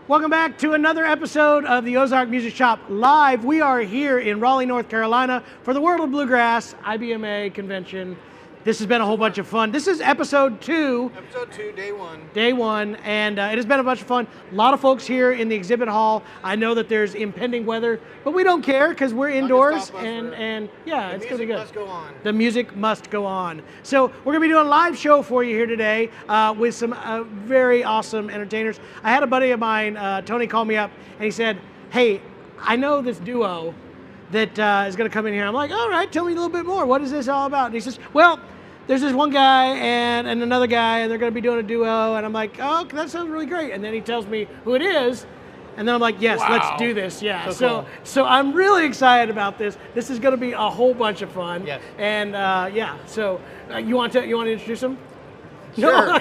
Welcome back to another episode of the Ozark Music Shop Live. We are here in Raleigh, North Carolina for the World of Bluegrass IBMA convention. This has been a whole bunch of fun. This is episode 2. Episode 2, day 1. Day 1, and it has been a bunch of fun. A lot of folks here in the exhibit hall. I know that there's impending weather, but we don't care because we're indoors, and yeah, it's going to be good. The music must go on. The music must go on. So we're going to be doing a live show for you here today with some very awesome entertainers. I had a buddy of mine, Tony, call me up, and he said, hey, I know this duo that is going to come in here. I'm like, all right, tell me a little bit more. What is this all about? And he says, well, there's this one guy and another guy, and they're going to be doing a duo. And I'm like, oh, that sounds really great. And then he tells me who it is. And then I'm like, yes, wow, let's do this. Yeah. So I'm really excited about this. This is going to be a whole bunch of fun. Yes. And yeah, so you want to introduce them? Sure. No?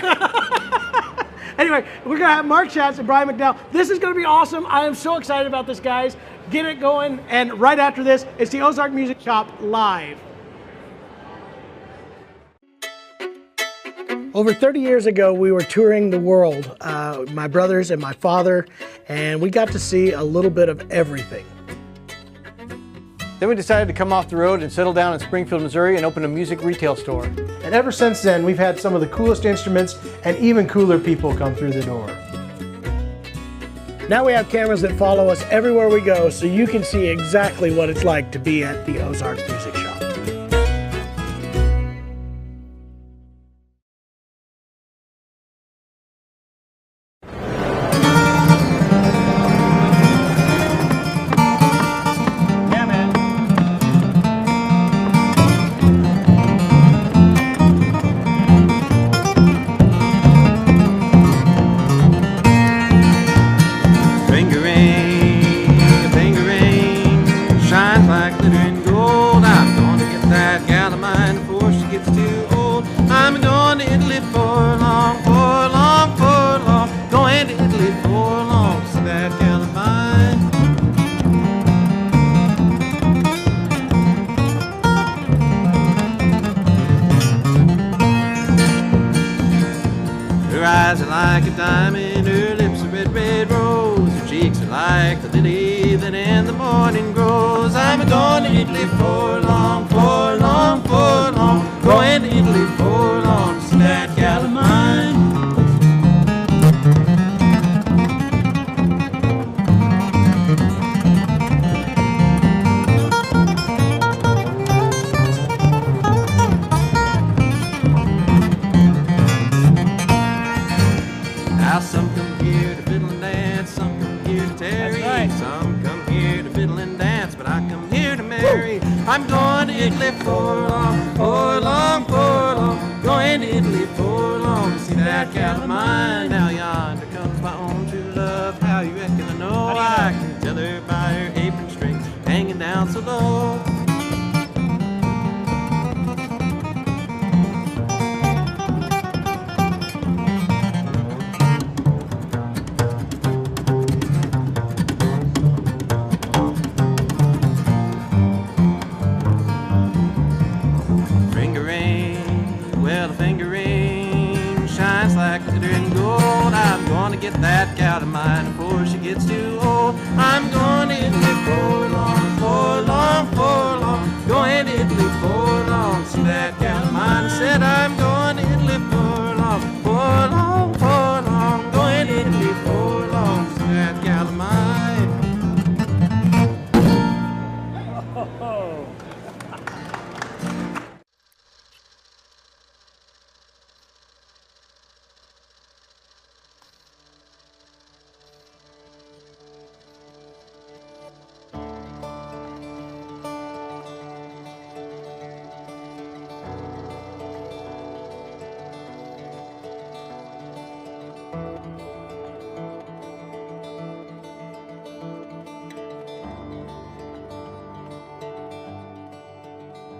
Anyway, we're going to have Mark Shatz and Bryan McDowell. This is going to be awesome. I am so excited about this, guys. Get it going. And right after this, it's the Ozark Music Shop Live. Over 30 years ago, we were touring the world, my brothers and my father, and we got to see a little bit of everything. Then we decided to come off the road and settle down in Springfield, Missouri and open a music retail store. And ever since then, we've had some of the coolest instruments and even cooler people come through the door. Now we have cameras that follow us everywhere we go, so you can see exactly what it's like to be at the Ozark Music Shop. Like a diamond, her lips a red, red rose. Her cheeks are like the lily that in the morning grows. I'm going to Italy for long, for long, for long. Going to Italy for long, see that gal of mine. Now some come here to fiddle and dance, some come here to tarry. Right. Some come here to fiddle and dance, but I come here to marry. I'm going to Italy for long, for long, for long. Going to Italy for long, see that gal of mine. Now yonder comes my own true love. How you reckon I know? I can tell her by her apron string hanging down so low. Get that gal of mine before she gets too old. I'm going to Italy for long, for long, for long. Going to Italy for long, see that gal of mine. I said I'm going to Italy for long, for long, for long. Going to Italy for long, see that gal of mine.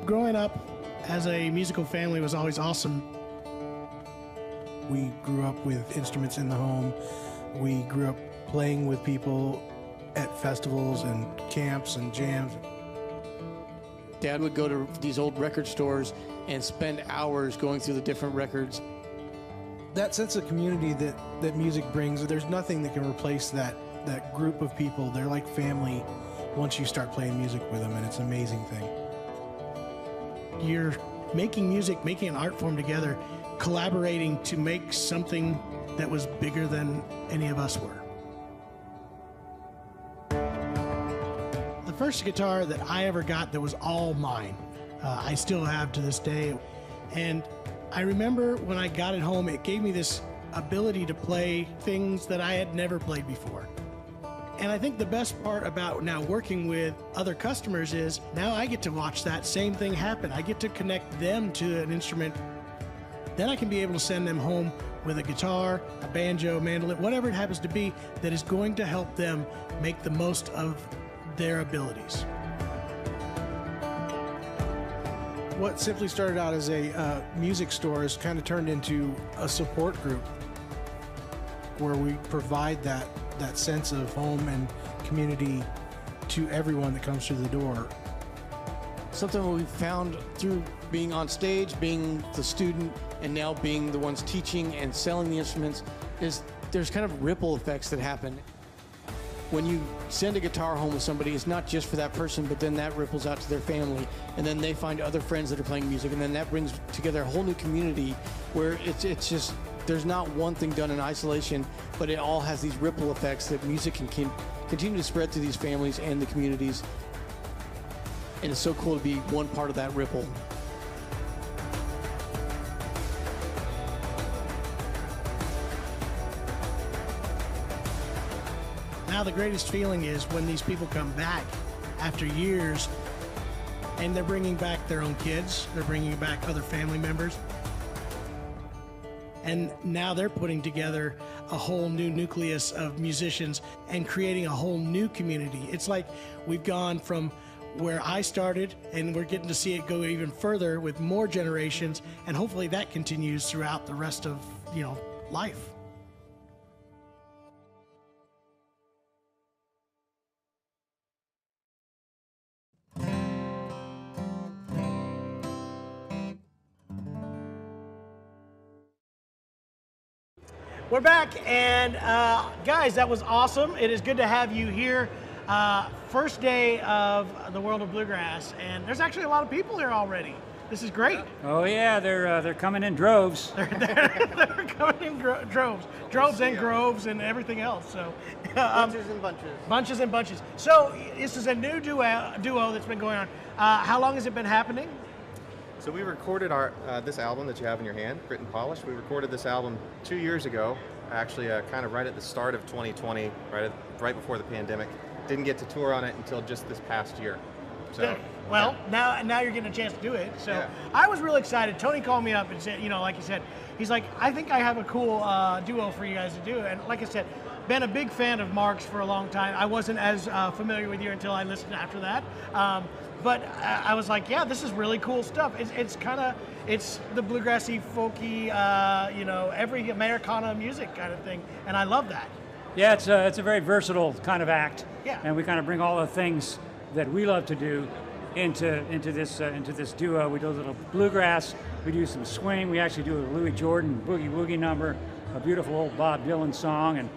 Growing up as a musical family was always awesome. We grew up with instruments in the home. We grew up playing with people at festivals and camps and jams. Dad would go to these old record stores and spend hours going through the different records. That sense of community that music brings, there's nothing that can replace that group of people. They're like family once you start playing music with them, and it's an amazing thing. You're making music, making an art form together, collaborating to make something that was bigger than any of us were. The first guitar that I ever got that was all mine, I still have to this day. And I remember when I got it home, it gave me this ability to play things that I had never played before. And I think the best part about now working with other customers is now I get to watch that same thing happen. I get to connect them to an instrument. Then I can be able to send them home with a guitar, a banjo, mandolin, whatever it happens to be that is going to help them make the most of their abilities. What simply started out as a music store has kind of turned into a support group where we provide that sense of home and community to everyone that comes through the door. Something we found through being on stage, being the student, and now being the ones teaching and selling the instruments is there's kind of ripple effects that happen. When you send a guitar home with somebody, it's not just for that person, but then that ripples out to their family, and then they find other friends that are playing music, and then that brings together a whole new community where it's just, there's not one thing done in isolation, but it all has these ripple effects that music can continue to spread through these families and the communities. And it's so cool to be one part of that ripple. Now the greatest feeling is when these people come back after years and they're bringing back their own kids, they're bringing back other family members. And now they're putting together a whole new nucleus of musicians and creating a whole new community. It's like we've gone from where I started and we're getting to see it go even further with more generations, and hopefully that continues throughout the rest of, life. We're back, and guys, that was awesome. It is good to have you here. First day of the World of Bluegrass, and there's actually a lot of people here already. This is great. Oh yeah, they're coming in droves. They're coming in droves and groves and everything else. So Bunches and bunches. Bunches and bunches. So this is a new duo that's been going on. How long has it been happening? So we recorded our this album that you have in your hand, Grit and Polish. We recorded this album 2 years ago, actually kind of right at the start of 2020, right before the pandemic. Didn't get to tour on it until just this past year. So, well, now you're getting a chance to do it. So yeah. I was really excited. Tony called me up and said, like you said, he's like, I think I have a cool duo for you guys to do. And like I said, been a big fan of Mark's for a long time. I wasn't as familiar with you until I listened after that. But I was like, yeah, this is really cool stuff. It's the bluegrassy, folky, every Americana music kind of thing, and I love that. Yeah, it's a very versatile kind of act. Yeah. And we kind of bring all the things that we love to do into this duo. We do a little bluegrass. We do some swing. We actually do a Louis Jordan boogie woogie number, a beautiful old Bob Dylan song, and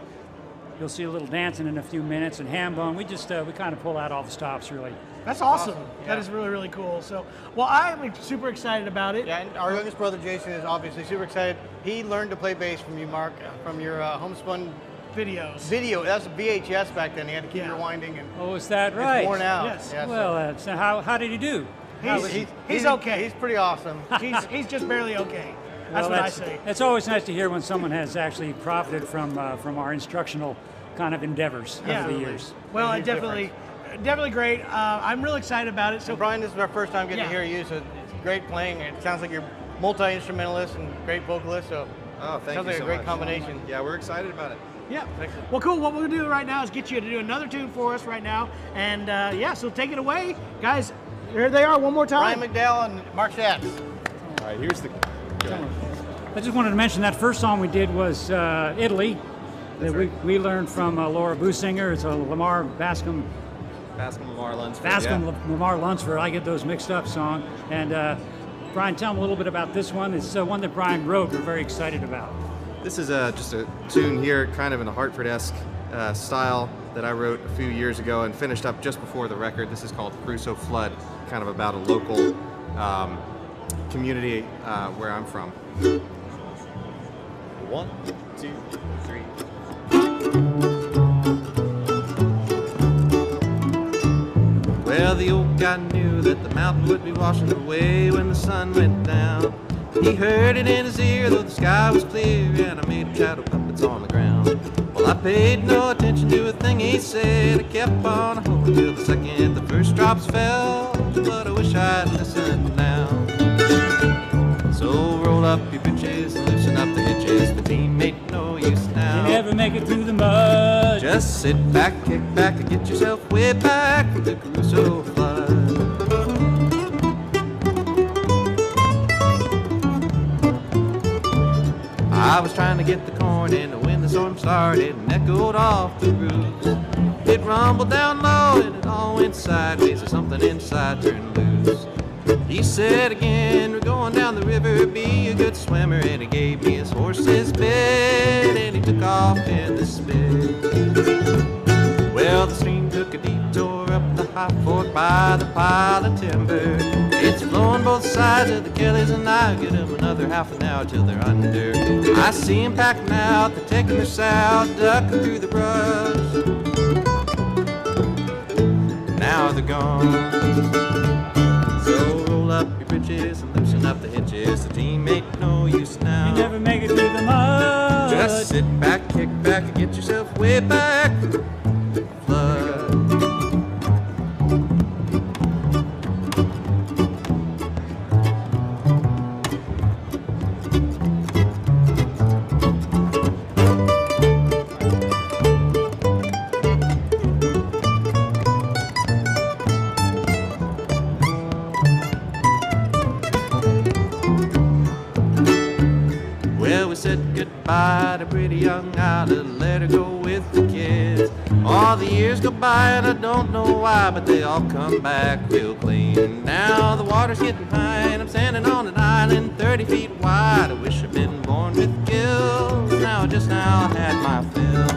you'll see a little dancing in a few minutes. And ham bone. We kind of pull out all the stops really. That's awesome. Yeah. That is really, really cool. So, well, I'm super excited about it. Yeah, and our youngest brother, Jason, is obviously super excited. He learned to play bass from you, Mark, from your homespun videos. That's a VHS back then. He had to keep rewinding. And oh, is that right? It's worn out. Yes. Yeah, well, so how did he do? He's okay. He's pretty awesome. he's just barely okay. That's what I say. It's always nice to hear when someone has actually profited from our instructional kind of endeavors over the years. Well, definitely great. I'm real excited about it. So, Bryan, this is our first time getting to hear you, so it's great playing. It sounds like you're multi-instrumentalist and great vocalist, so thank you sounds like so a great much. combination. Yeah, we're excited about it. Yeah. Well, cool. What we'll do right now is get you to do another tune for us right now. And so take it away. Guys, here they are one more time. Bryan McDowell and Mark Shatz. All right, here's the... I just wanted to mention that first song we did was Italy. That we learned from Laura Businger. It's a Lamar Bascom Lamar Lunsford. Lamar Lunsford. I get those mixed up song. And Bryan, tell them a little bit about this one. It's one that Bryan wrote. We're very excited about. This is just a tune here, kind of in a Hartford-esque style that I wrote a few years ago and finished up just before the record. This is called Crusoe Flood, kind of about a local community where I'm from. 1, 2, 3. Well, the old guy knew that the mountain would be washing away when the sun went down. He heard it in his ear, though the sky was clear, and I made shadow puppets on the ground. Well, I paid no attention to a thing he said. I kept on hoping till the second the first drops fell, but I wish I'd listened now. So roll up your britches and loosen up the hitches. The team ain't no use now. You never make it through the mud. Just sit back, kick back, and get yourself way back from the Crusoe flood. I was trying to get the corn in when the storm started and echoed off the roofs. It rumbled down low and it all went sideways, or something inside turned loose. He said again, we're going down the river, be a good swimmer, and he gave me his horse's bed, and he took off in the spit. Well, the stream took a detour up the high fork by the pile of timber. It's flowing both sides of the Kellys, and I get them another half an hour till they're under. I see them packing out, they're taking their south, ducking through the brush. Now they're gone. So roll up your britches and loosen up the hitches. The team ain't no use now. You never make it through the mud. Just sit back, kick back, and get yourself way back from the flood. Goodbye to pretty young Isla, let her go with the kids. All the years go by and I don't know why, but they all come back real clean. Now the water's getting high and I'm standing on an island 30 feet wide. I wish I'd been born with gills, now I just now had my fill.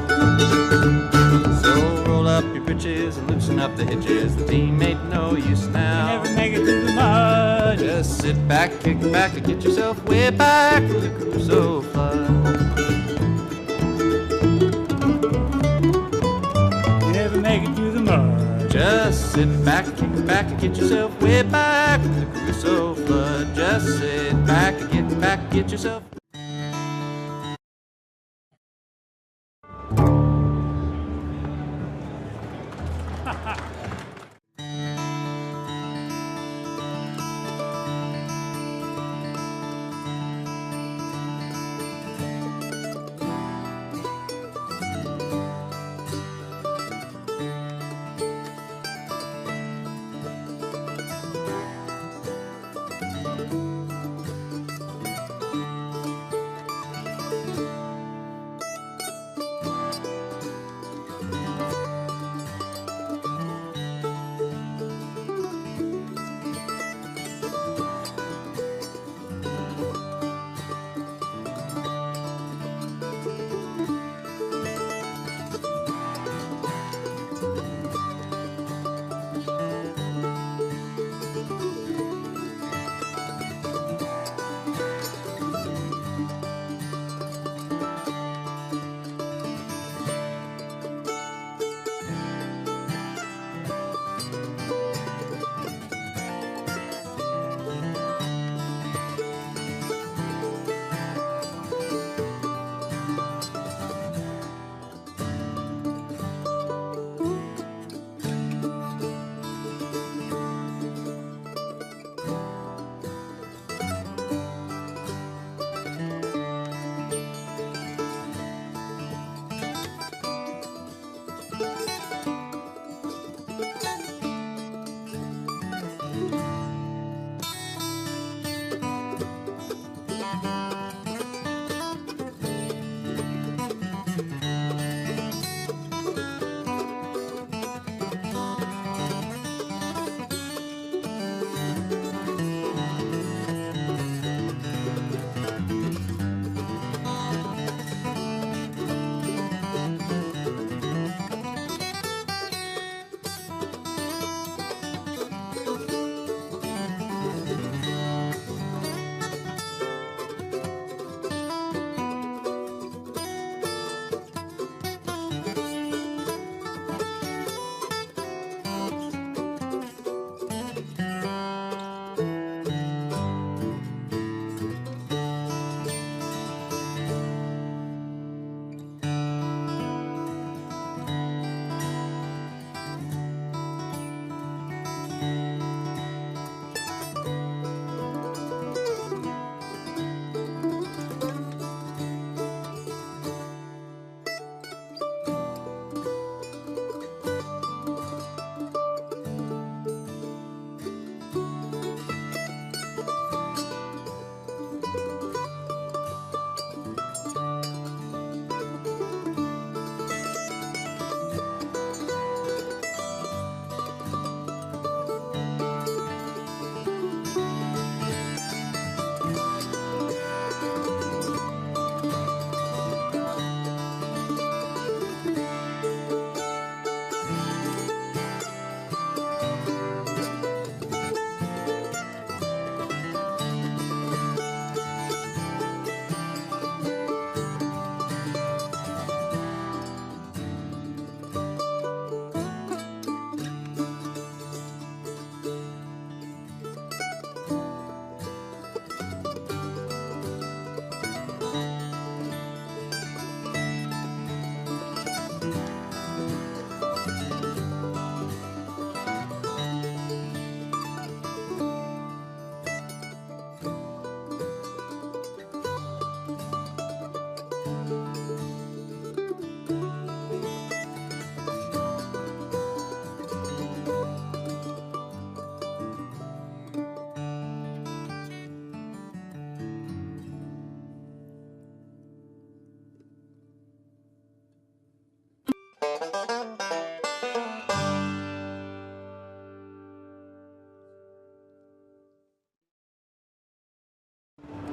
So roll up your britches and loosen up the hitches. The team ain't no use now. You never make it through the mud. Just sit back, kick back, and get yourself way back from the Crusoe flood. You never make it through the mud. Just sit back, kick back, and get yourself way back from the Crusoe flood. Just sit back and get yourself.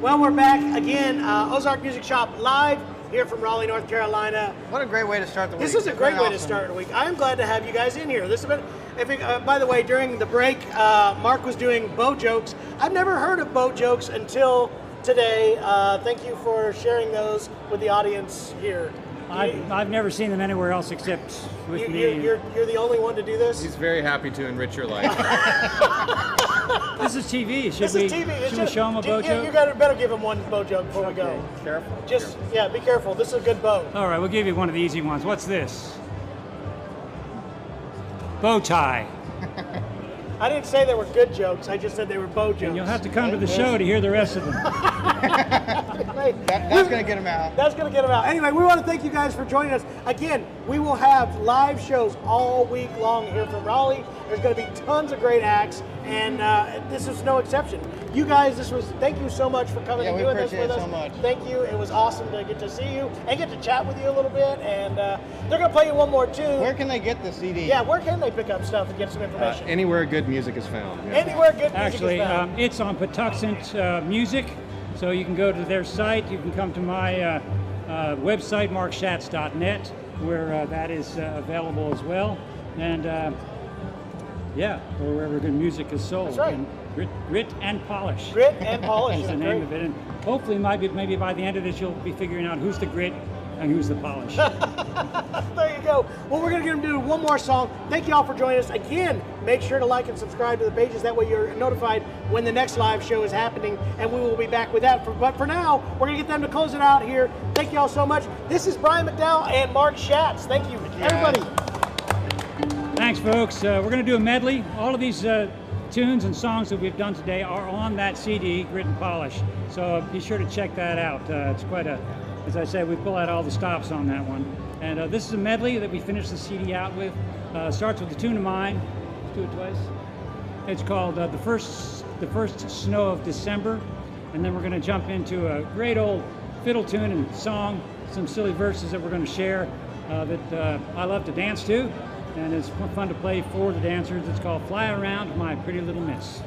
Well, we're back again. Ozark Music Shop live here from Raleigh, North Carolina. What a great way to start the week. This is a great way to start the week. I am glad to have you guys in here. This has been, by the way, during the break, Mark was doing bow jokes. I've never heard of bow jokes until today. Thank you for sharing those with the audience here. I've never seen them anywhere else except with me. You're the only one to do this? He's very happy to enrich your life. This is TV. Should This is TV. Should we show him a bow joke? You better give him one bow joke before we go. Careful. Yeah, be careful. This is a good bow. All right, we'll give you one of the easy ones. What's this? Bow tie. I didn't say they were good jokes. I just said they were bow jokes. And you'll have to come to the show to hear the rest of them. That's going to get him out. That's going to get them out. Anyway, we want to thank you guys for joining us. Again, we will have live shows all week long here from Raleigh. There's going to be tons of great acts, and this is no exception. You guys, thank you so much for coming and doing this with us. Yeah, we appreciate it so much. Thank you. It was awesome to get to see you and get to chat with you a little bit. And they're going to play you one more tune. Where can they get the CD? Yeah, where can they pick up stuff and get some information? Anywhere good music is found. Yeah. Anywhere good music Actually, is found. it's on Patuxent Music, so you can go to their site. You can come to my website, markshatz.net, where that is available as well. And yeah, or wherever good music is sold. That's right. And grit and polish. Grit and polish is the name of it. And hopefully, maybe by the end of this, you'll be figuring out who's the grit and who's the polish. There you go. Well, we're going to get them to do one more song. Thank you all for joining us. Again, make sure to like and subscribe to the pages. That way you're notified when the next live show is happening, and we will be back with that. But for now, we're going to get them to close it out here. Thank you all so much. This is Bryan McDowell and Mark Shatz. Thank you, everybody. Thanks, folks. We're going to do a medley. All of these tunes and songs that we've done today are on that CD, Grit and Polish. So be sure to check that out. It's quite as I said, we pull out all the stops on that one. And this is a medley that we finished the CD out with. Starts with a tune of mine. Let's do it twice. It's called The First Snow of December. And then we're going to jump into a great old fiddle tune and song, some silly verses that we're going to share that I love to dance to. And it's fun to play for the dancers. It's called Fly Around My Pretty Little Miss.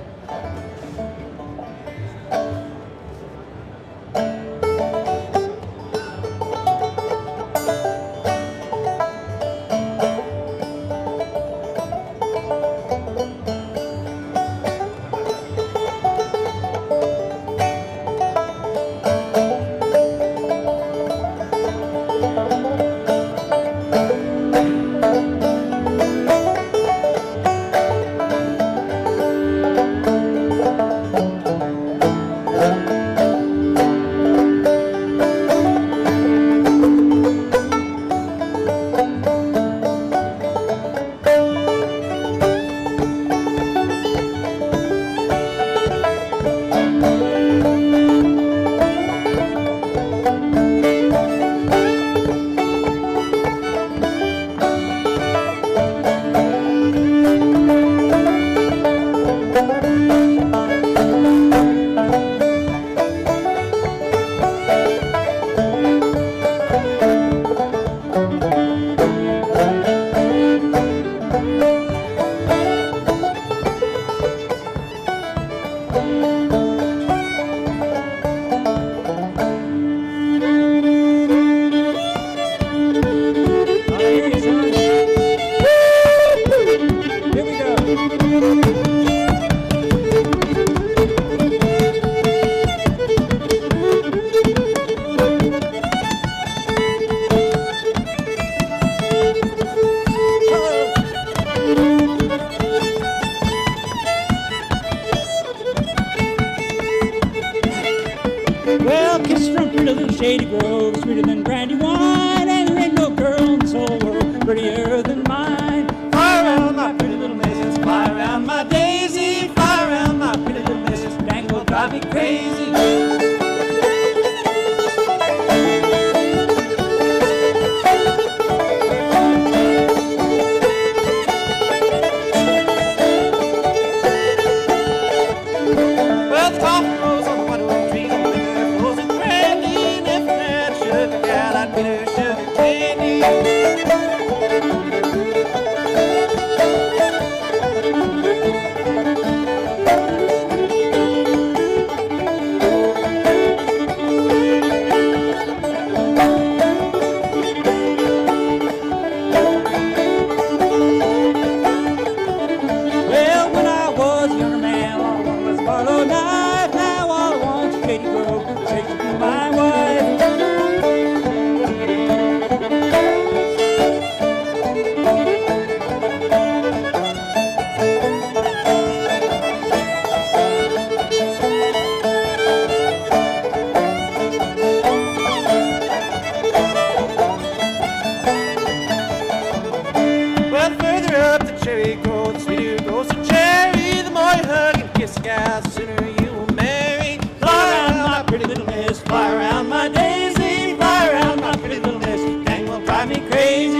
cherry grow, the sweeter grows the cherry. The more you hug and kiss a gal, the sooner you will marry. Fly around my pretty little miss, fly around my daisy, fly around my pretty little miss. Dang, will drive me crazy.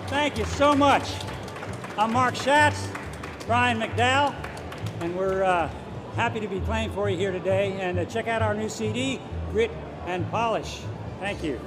Thank you so much. I'm Mark Shatz, Bryan McDowell, and we're happy to be playing for you here today. And check out our new CD, Grit and Polish. Thank you.